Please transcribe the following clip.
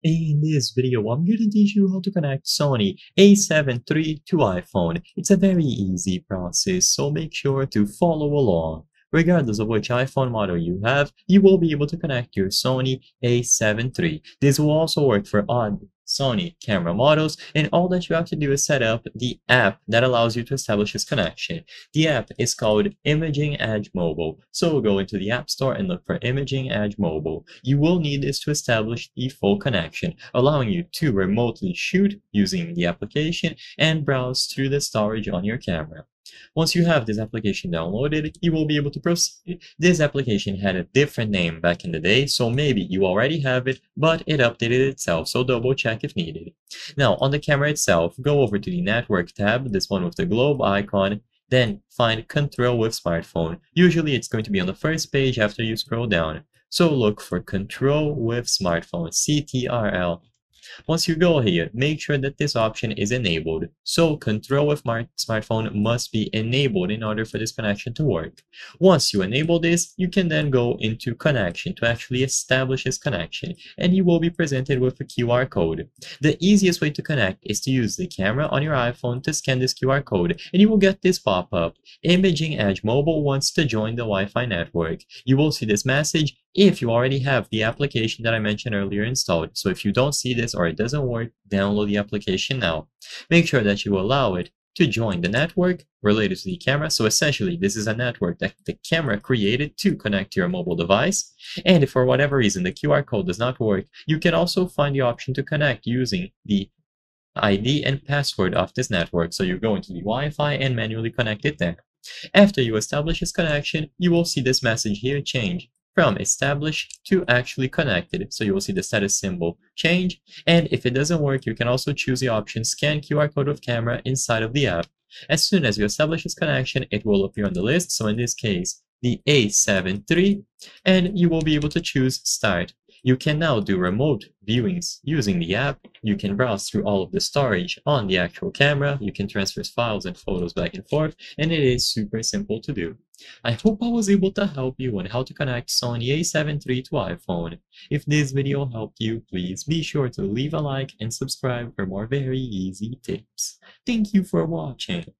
In this video, I'm going to teach you how to connect Sony A7III to iPhone. It's a very easy process, so make sure to follow along. Regardless of which iPhone model you have, you will be able to connect your Sony A7III. This will also work for odd Sony camera models, and all that you have to do is set up the app that allows you to establish this connection. The app is called Imaging Edge Mobile, so go into the App Store and look for Imaging Edge Mobile. You will need this to establish the full connection, allowing you to remotely shoot using the application and browse through the storage on your camera. Once you have this application downloaded, you will be able to proceed. This application had a different name back in the day, so maybe you already have it, but it updated itself, so double check if needed. Now, on the camera itself, go over to the Network tab, this one with the globe icon, then find Control with Smartphone. Usually it's going to be on the first page after you scroll down. So look for Control with Smartphone, CTRL. Once you go here, make sure that this option is enabled. So Control with Smartphone must be enabled in order for this connection to work. Once you enable this, you can then go into Connection to actually establish this connection, and you will be presented with a QR code. The easiest way to connect is to use the camera on your iPhone to scan this QR code, and you will get this pop-up. Imaging Edge Mobile wants to join the Wi-Fi network. You will see this message if you already have the application that I mentioned earlier installed. So if you don't see this or it doesn't work, download the application now. Make sure that you allow it to join the network related to the camera. So essentially, this is a network that the camera created to connect to your mobile device. And if for whatever reason the QR code does not work, you can also find the option to connect using the ID and password of this network. So you go into the Wi-Fi and manually connect it there. After you establish this connection, you will see this message here change from established to actually connected. So you will see the status symbol change, and if it doesn't work, you can also choose the option scan QR code with camera inside of the app. As soon as you establish this connection, it will appear on the list, so in this case the A7III, and you will be able to choose start. You can now do remote viewings using the app. You can browse through all of the storage on the actual camera. You can transfer files and photos back and forth, and it is super simple to do. I hope I was able to help you on how to connect Sony A7III to iPhone. If this video helped you, please be sure to leave a like and subscribe for more very easy tips. Thank you for watching.